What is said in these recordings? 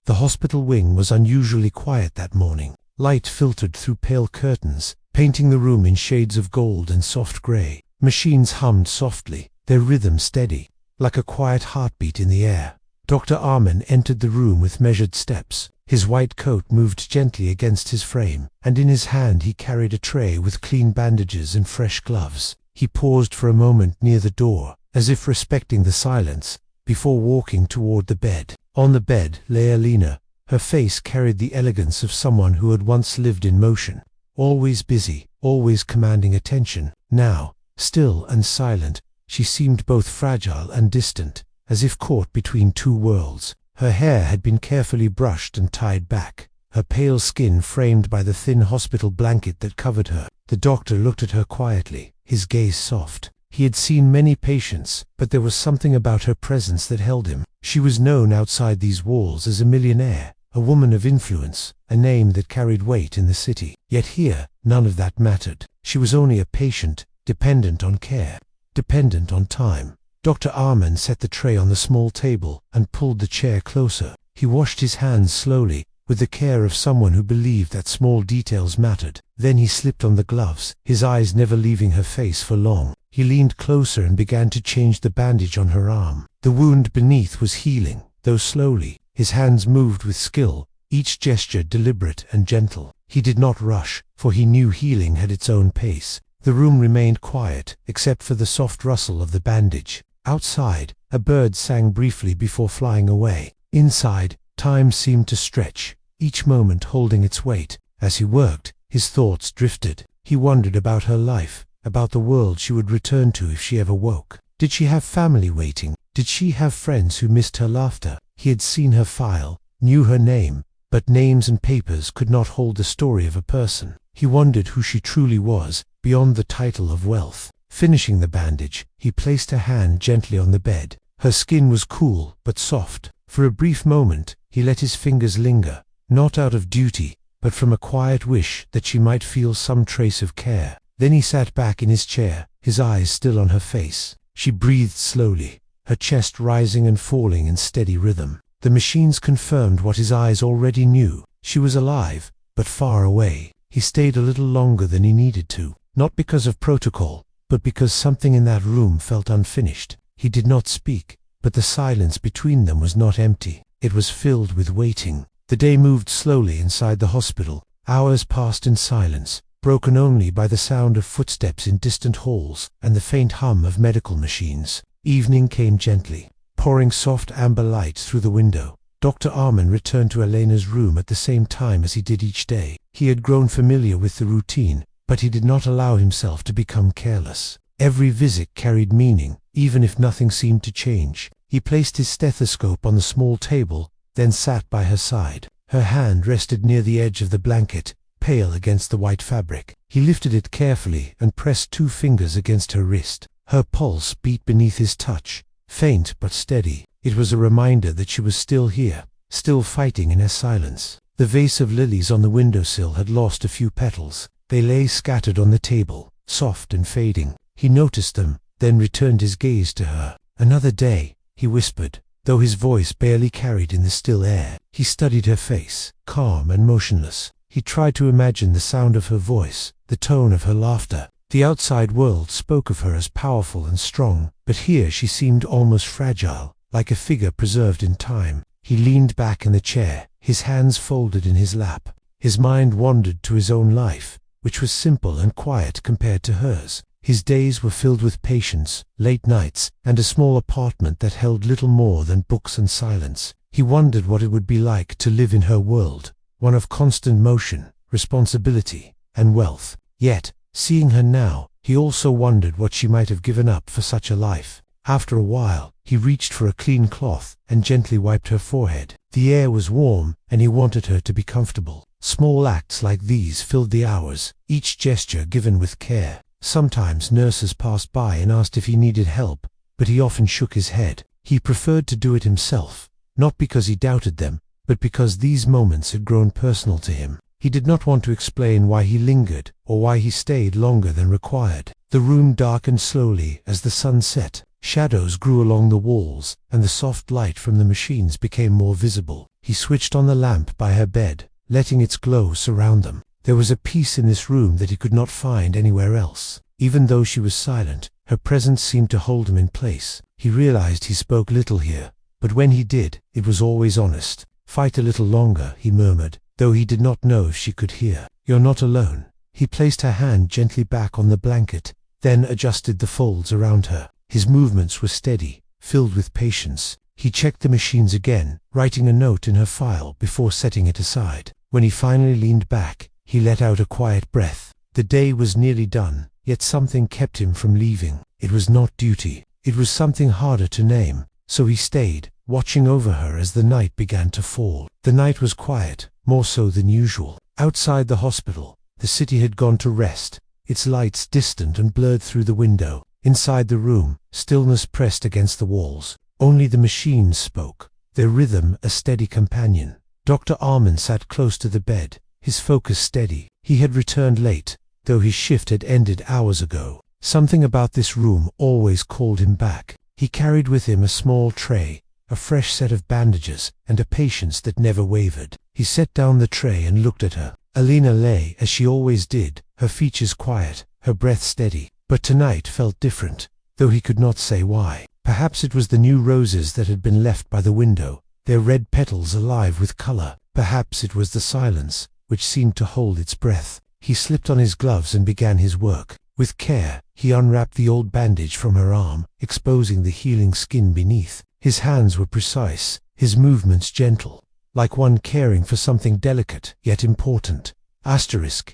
The hospital wing was unusually quiet that morning. Light filtered through pale curtains, painting the room in shades of gold and soft grey. Machines hummed softly, their rhythm steady, like a quiet heartbeat in the air. Dr. Arman entered the room with measured steps. His white coat moved gently against his frame, and in his hand he carried a tray with clean bandages and fresh gloves. He paused for a moment near the door, as if respecting the silence, before walking toward the bed. On the bed lay Alina. Her face carried the elegance of someone who had once lived in motion, always busy, always commanding attention. Now, still and silent, she seemed both fragile and distant, as if caught between two worlds. Her hair had been carefully brushed and tied back, her pale skin framed by the thin hospital blanket that covered her. The doctor looked at her quietly, his gaze soft. He had seen many patients, but there was something about her presence that held him. She was known outside these walls as a millionaire, a woman of influence, a name that carried weight in the city. Yet here, none of that mattered. She was only a patient, dependent on care, dependent on time. Dr. Arman set the tray on the small table and pulled the chair closer. He washed his hands slowly, with the care of someone who believed that small details mattered. Then he slipped on the gloves, his eyes never leaving her face for long. He leaned closer and began to change the bandage on her arm. The wound beneath was healing, though slowly. His hands moved with skill, each gesture deliberate and gentle. He did not rush, for he knew healing had its own pace. The room remained quiet, except for the soft rustle of the bandage. Outside, a bird sang briefly before flying away. Inside, time seemed to stretch, each moment holding its weight. As he worked, his thoughts drifted. He wondered about her life, about the world she would return to if she ever woke. Did she have family waiting? Did she have friends who missed her laughter? He had seen her file, knew her name, but names and papers could not hold the story of a person. He wondered who she truly was, beyond the title of wealth. Finishing the bandage, he placed a hand gently on the bed. Her skin was cool, but soft. For a brief moment, he let his fingers linger, not out of duty, but from a quiet wish that she might feel some trace of care. Then he sat back in his chair, his eyes still on her face. She breathed slowly, her chest rising and falling in steady rhythm. The machines confirmed what his eyes already knew. She was alive, but far away. He stayed a little longer than he needed to, not because of protocol, but because something in that room felt unfinished. He did not speak, but the silence between them was not empty. It was filled with waiting. The day moved slowly inside the hospital. Hours passed in silence, broken only by the sound of footsteps in distant halls and the faint hum of medical machines. Evening came gently, pouring soft amber light through the window. Dr. Arman returned to Elena's room at the same time as he did each day. He had grown familiar with the routine, but he did not allow himself to become careless. Every visit carried meaning, even if nothing seemed to change. He placed his stethoscope on the small table, then sat by her side. Her hand rested near the edge of the blanket, pale against the white fabric. He lifted it carefully and pressed 2 fingers against her wrist. Her pulse beat beneath his touch, faint but steady. It was a reminder that she was still here, still fighting in her silence. The vase of lilies on the windowsill had lost a few petals. They lay scattered on the table, soft and fading. He noticed them, then returned his gaze to her. "Another day," he whispered, though his voice barely carried in the still air. He studied her face, calm and motionless. He tried to imagine the sound of her voice, the tone of her laughter. The outside world spoke of her as powerful and strong, but here she seemed almost fragile, like a figure preserved in time. He leaned back in the chair, his hands folded in his lap. His mind wandered to his own life, which was simple and quiet compared to hers. His days were filled with patience, late nights, and a small apartment that held little more than books and silence. He wondered what it would be like to live in her world, one of constant motion, responsibility, and wealth. Yet, seeing her now, he also wondered what she might have given up for such a life. After a while, he reached for a clean cloth and gently wiped her forehead. The air was warm, and he wanted her to be comfortable. Small acts like these filled the hours, each gesture given with care. Sometimes nurses passed by and asked if he needed help, but he often shook his head. He preferred to do it himself, not because he doubted them, but because these moments had grown personal to him. He did not want to explain why he lingered, or why he stayed longer than required. The room darkened slowly as the sun set. Shadows grew along the walls, and the soft light from the machines became more visible. He switched on the lamp by her bed, letting its glow surround them. There was a peace in this room that he could not find anywhere else. Even though she was silent, her presence seemed to hold him in place. He realized he spoke little here, but when he did, it was always honest. "Fight a little longer," he murmured, though he did not know if she could hear. "You're not alone." He placed her hand gently back on the blanket, then adjusted the folds around her. His movements were steady, filled with patience. He checked the machines again, writing a note in her file before setting it aside. When he finally leaned back, he let out a quiet breath. The day was nearly done, yet something kept him from leaving. It was not duty. It was something harder to name, so he stayed, watching over her as the night began to fall. The night was quiet, more so than usual. Outside the hospital, the city had gone to rest, its lights distant and blurred through the window. Inside the room, stillness pressed against the walls. Only the machines spoke, their rhythm a steady companion. Dr. Armand sat close to the bed, his focus steady. He had returned late, though his shift had ended hours ago. Something about this room always called him back. He carried with him a small tray, a fresh set of bandages, and a patience that never wavered. He set down the tray and looked at her. Alina lay as she always did, her features quiet, her breath steady. But tonight felt different, though he could not say why. Perhaps it was the new roses that had been left by the window, their red petals alive with color. Perhaps it was the silence, which seemed to hold its breath. He slipped on his gloves and began his work. With care, he unwrapped the old bandage from her arm, exposing the healing skin beneath. His hands were precise, his movements gentle, like one caring for something delicate yet important.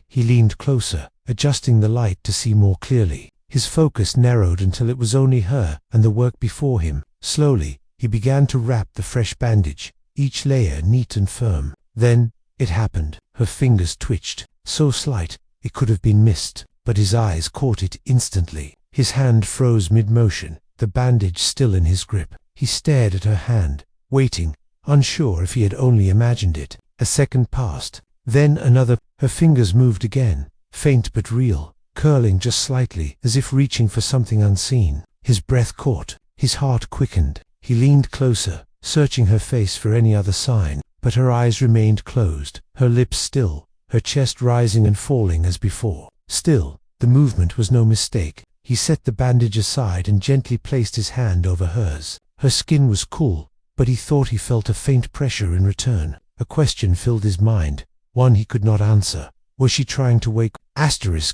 He leaned closer, adjusting the light to see more clearly. His focus narrowed until it was only her and the work before him. Slowly, he began to wrap the fresh bandage, each layer neat and firm. Then, it happened. Her fingers twitched, so slight, it could have been missed, but his eyes caught it instantly. His hand froze mid-motion, the bandage still in his grip. He stared at her hand, waiting, unsure if he had only imagined it. A second passed, then another. Her fingers moved again, faint but real, curling just slightly, as if reaching for something unseen. His breath caught, his heart quickened. He leaned closer, searching her face for any other sign, but her eyes remained closed, her lips still, her chest rising and falling as before. Still, the movement was no mistake. He set the bandage aside and gently placed his hand over hers. Her skin was cool, but he thought he felt a faint pressure in return. A question filled his mind, one he could not answer. Was she trying to wake?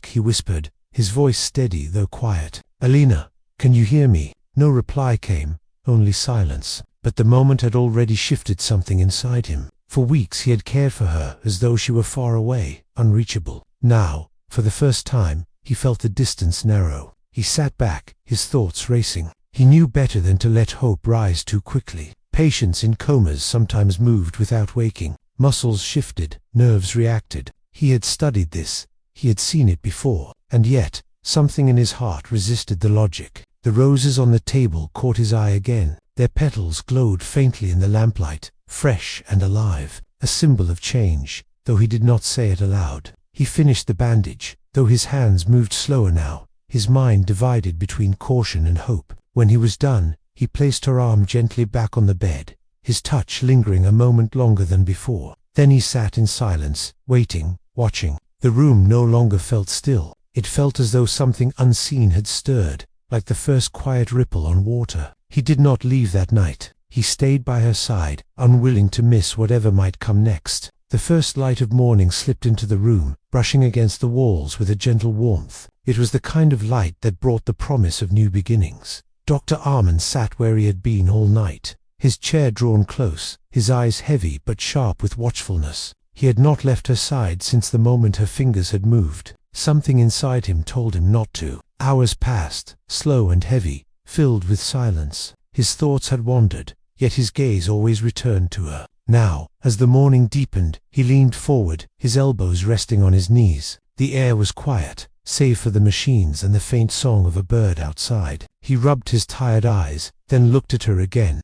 He whispered, his voice steady though quiet. "Alina, can you hear me?" No reply came, only silence. But the moment had already shifted something inside him. For weeks he had cared for her as though she were far away, unreachable. Now, for the first time, he felt the distance narrow. He sat back, his thoughts racing. He knew better than to let hope rise too quickly. Patients in comas sometimes moved without waking. Muscles shifted, nerves reacted. He had studied this, he had seen it before, and yet, something in his heart resisted the logic. The roses on the table caught his eye again. Their petals glowed faintly in the lamplight, fresh and alive, a symbol of change, though he did not say it aloud. He finished the bandage, though his hands moved slower now, his mind divided between caution and hope. When he was done, he placed her arm gently back on the bed, his touch lingering a moment longer than before. Then he sat in silence, waiting, watching. The room no longer felt still. It felt as though something unseen had stirred, like the first quiet ripple on water. He did not leave that night. He stayed by her side, unwilling to miss whatever might come next. The first light of morning slipped into the room, brushing against the walls with a gentle warmth. It was the kind of light that brought the promise of new beginnings. Dr. Armand sat where he had been all night, his chair drawn close, his eyes heavy but sharp with watchfulness. He had not left her side since the moment her fingers had moved. Something inside him told him not to. Hours passed, slow and heavy, filled with silence. His thoughts had wandered, yet his gaze always returned to her. Now, as the morning deepened, he leaned forward, his elbows resting on his knees. The air was quiet, save for the machines and the faint song of a bird outside. He rubbed his tired eyes, then looked at her again.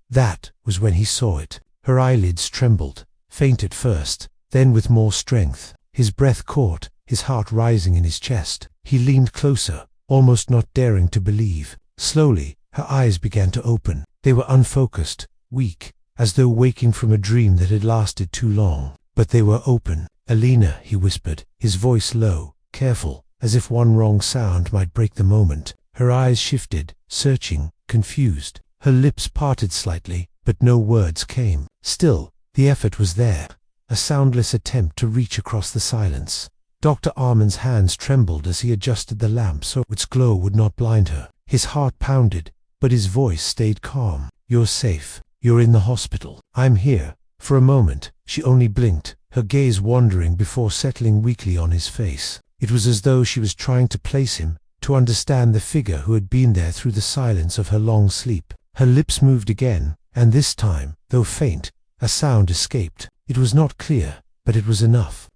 That was when he saw it. Her eyelids trembled, faint at first, then with more strength. His breath caught, his heart rising in his chest. He leaned closer, almost not daring to believe. Slowly, Her eyes began to open. They were unfocused, weak, as though waking from a dream that had lasted too long. But they were open. "Elena," he whispered, his voice low, careful, as if one wrong sound might break the moment. Her eyes shifted, searching, confused. Her lips parted slightly, but no words came. Still, the effort was there, a soundless attempt to reach across the silence. Dr. Armand's hands trembled as he adjusted the lamp so its glow would not blind her. His heart pounded, but his voice stayed calm. "You're safe. You're in the hospital. I'm here." For a moment, she only blinked, her gaze wandering before settling weakly on his face. It was as though she was trying to place him, to understand the figure who had been there through the silence of her long sleep. Her lips moved again, and this time, though faint, a sound escaped. It was not clear, but it was enough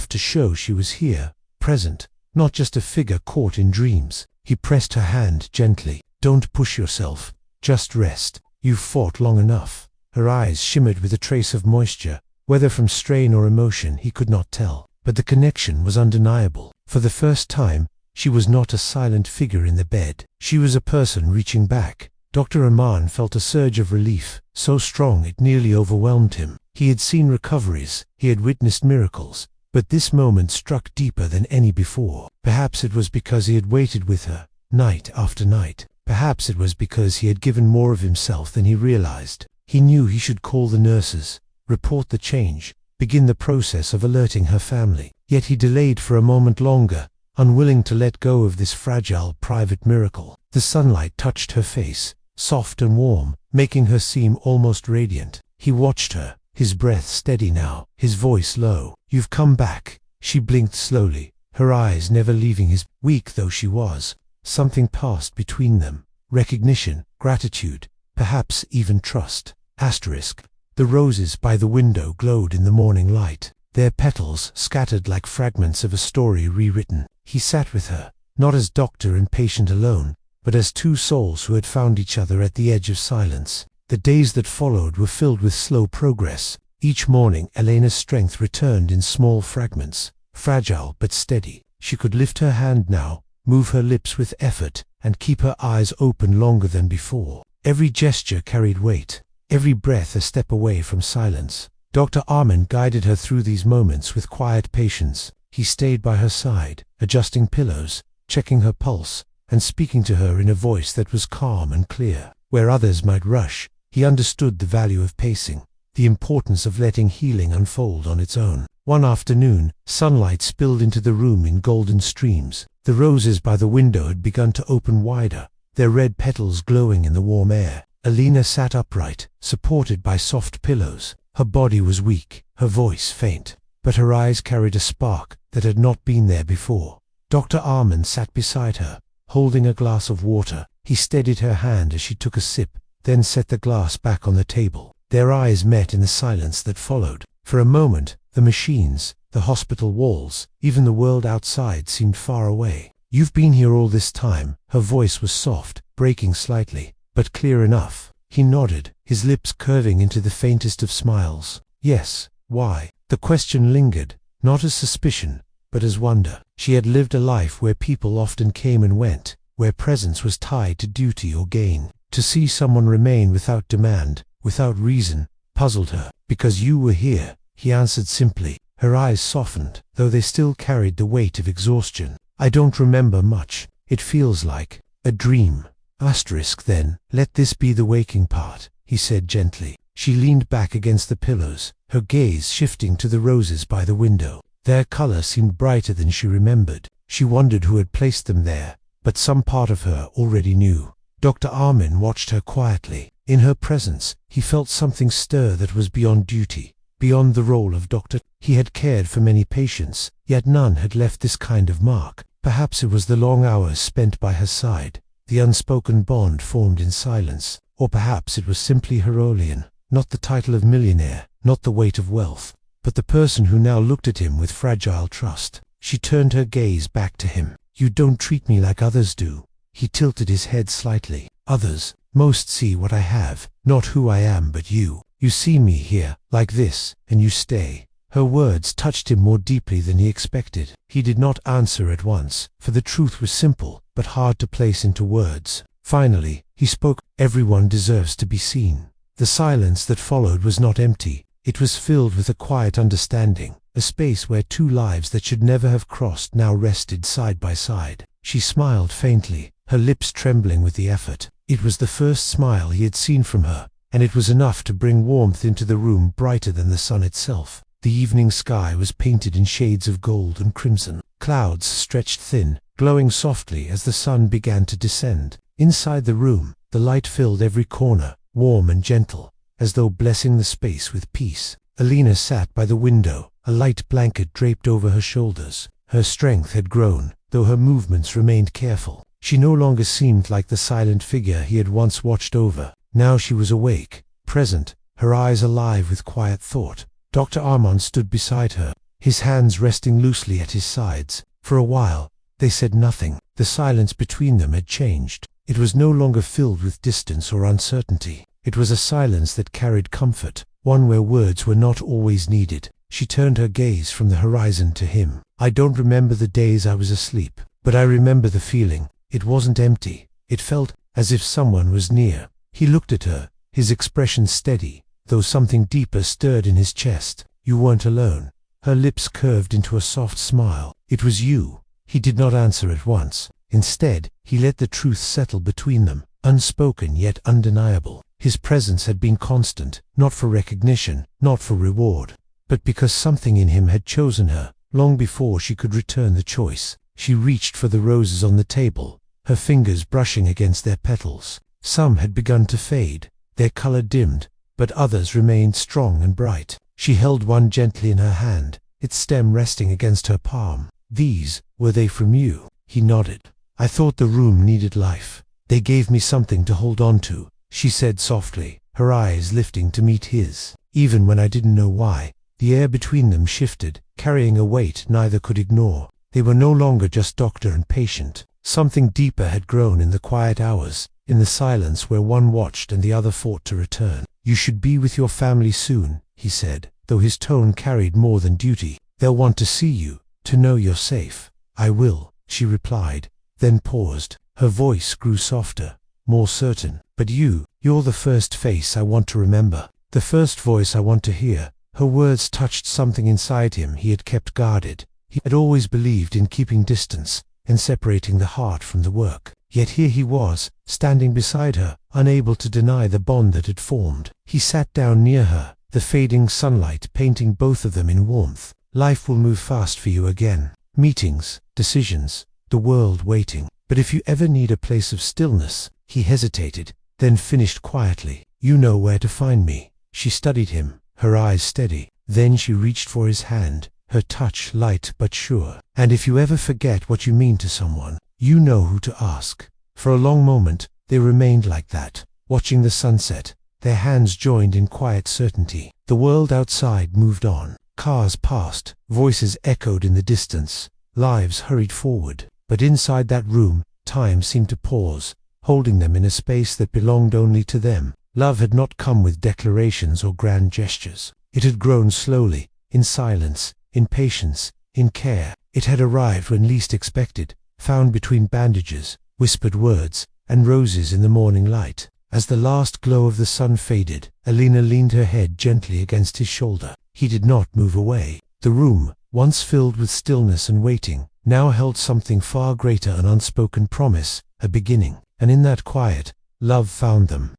to show she was here, present, not just a figure caught in dreams. He pressed her hand gently. "Don't push yourself. Just rest. You've fought long enough." Her eyes shimmered with a trace of moisture, whether from strain or emotion he could not tell. But the connection was undeniable. For the first time, she was not a silent figure in the bed. She was a person reaching back. Dr. Armand felt a surge of relief, so strong it nearly overwhelmed him. He had seen recoveries, he had witnessed miracles, but this moment struck deeper than any before. Perhaps it was because he had waited with her, night after night. Perhaps it was because he had given more of himself than he realized. He knew he should call the nurses, report the change, begin the process of alerting her family. Yet he delayed for a moment longer, unwilling to let go of this fragile, private miracle. The sunlight touched her face, soft and warm, making her seem almost radiant. He watched her, his breath steady now, his voice low. "You've come back." She blinked slowly, her eyes never leaving his. Weak though she was, something passed between them. Recognition, gratitude, perhaps even trust. Asterisk. The roses by the window glowed in the morning light, their petals scattered like fragments of a story rewritten. He sat with her, not as doctor and patient alone, but as two souls who had found each other at the edge of silence. The days that followed were filled with slow progress. Each morning Elena's strength returned in small fragments, fragile but steady. She could lift her hand now, move her lips with effort, and keep her eyes open longer than before. Every gesture carried weight, every breath a step away from silence. Dr. Armand guided her through these moments with quiet patience. He stayed by her side, adjusting pillows, checking her pulse, and speaking to her in a voice that was calm and clear. Where others might rush, he understood the value of pacing, the importance of letting healing unfold on its own. One afternoon, sunlight spilled into the room in golden streams. The roses by the window had begun to open wider, their red petals glowing in the warm air. Elena sat upright, supported by soft pillows. Her body was weak, her voice faint, but her eyes carried a spark that had not been there before. Dr. Armand sat beside her, holding a glass of water. He steadied her hand as she took a sip, then set the glass back on the table. Their eyes met in the silence that followed. For a moment, the machines, the hospital walls, even the world outside seemed far away. "You've been here all this time." Her voice was soft, breaking slightly, but clear enough. He nodded, his lips curving into the faintest of smiles. "Yes." "Why?" The question lingered, not as suspicion, but as wonder. She had lived a life where people often came and went, where presence was tied to duty or gain. To see someone remain without demand, without reason, puzzled her. "Because you were here," he answered simply. Her eyes softened, though they still carried the weight of exhaustion. "I don't remember much. It feels like a dream." Asterisk. "Then, let this be the waking part," he said gently. She leaned back against the pillows, her gaze shifting to the roses by the window. Their color seemed brighter than she remembered. She wondered who had placed them there, but some part of her already knew. Dr. Armand watched her quietly. In her presence, he felt something stir that was beyond duty, beyond the role of doctor. He had cared for many patients, yet none had left this kind of mark. Perhaps it was the long hours spent by her side, the unspoken bond formed in silence, or perhaps it was simply Herolian, not the title of millionaire, not the weight of wealth, but the person who now looked at him with fragile trust. She turned her gaze back to him. "You don't treat me like others do." He tilted his head slightly. "Others, most see what I have, not who I am, but you. You see me here, like this, and you stay." Her words touched him more deeply than he expected. He did not answer at once, for the truth was simple, but hard to place into words. Finally, He spoke, "Everyone deserves to be seen." The silence that followed was not empty. It was filled with a quiet understanding, a space where two lives that should never have crossed now rested side by side. She smiled faintly, her lips trembling with the effort. It was the first smile he had seen from her, and it was enough to bring warmth into the room brighter than the sun itself. The evening sky was painted in shades of gold and crimson. Clouds stretched thin, glowing softly as the sun began to descend. Inside the room, the light filled every corner, warm and gentle, as though blessing the space with peace. Alina sat by the window, a light blanket draped over her shoulders. Her strength had grown, though her movements remained careful. She no longer seemed like the silent figure he had once watched over. Now she was awake, present, her eyes alive with quiet thought. Dr. Armand stood beside her, his hands resting loosely at his sides. For a while, they said nothing. The silence between them had changed. It was no longer filled with distance or uncertainty. It was a silence that carried comfort, one where words were not always needed. She turned her gaze from the horizon to him. "I don't remember the days I was asleep, but I remember the feeling. It wasn't empty. It felt as if someone was near." He looked at her, his expression steady, though something deeper stirred in his chest. "You weren't alone." Her lips curved into a soft smile. "It was you." He did not answer at once. Instead, he let the truth settle between them, unspoken yet undeniable. His presence had been constant, not for recognition, not for reward, but because something in him had chosen her, long before she could return the choice. She reached for the roses on the table, her fingers brushing against their petals. Some had begun to fade, their color dimmed, but others remained strong and bright. She held one gently in her hand, its stem resting against her palm. "These, were they from you?" He nodded. "I thought the room needed life. They gave me something to hold on to," she said softly, her eyes lifting to meet his. "Even when I didn't know why." The air between them shifted, carrying a weight neither could ignore. They were no longer just doctor and patient. Something deeper had grown in the quiet hours, in the silence where one watched and the other fought to return. "You should be with your family soon," he said, though his tone carried more than duty. "They'll want to see you, to know you're safe." "I will," she replied, then paused. Her voice grew softer, more certain. "But you're the first face I want to remember, the first voice I want to hear." Her words touched something inside him he had kept guarded. He had always believed in keeping distance and separating the heart from the work. Yet here he was, standing beside her, unable to deny the bond that had formed. He sat down near her, the fading sunlight painting both of them in warmth. "Life will move fast for you again. Meetings, decisions, the world waiting. But if you ever need a place of stillness," he hesitated, then finished quietly, "you know where to find me." She studied him, her eyes steady. Then she reached for his hand, her touch light but sure. "And if you ever forget what you mean to someone, you know who to ask." For a long moment, they remained like that, watching the sunset, their hands joined in quiet certainty. The world outside moved on. Cars passed, voices echoed in the distance, lives hurried forward. But inside that room, time seemed to pause, holding them in a space that belonged only to them. Love had not come with declarations or grand gestures. It had grown slowly, in silence, in patience, in care. It had arrived when least expected, found between bandages, whispered words, and roses in the morning light. As the last glow of the sun faded, Alina leaned her head gently against his shoulder. He did not move away. The room, once filled with stillness and waiting, now held something far greater, an unspoken promise, a beginning. And in that quiet, love found them.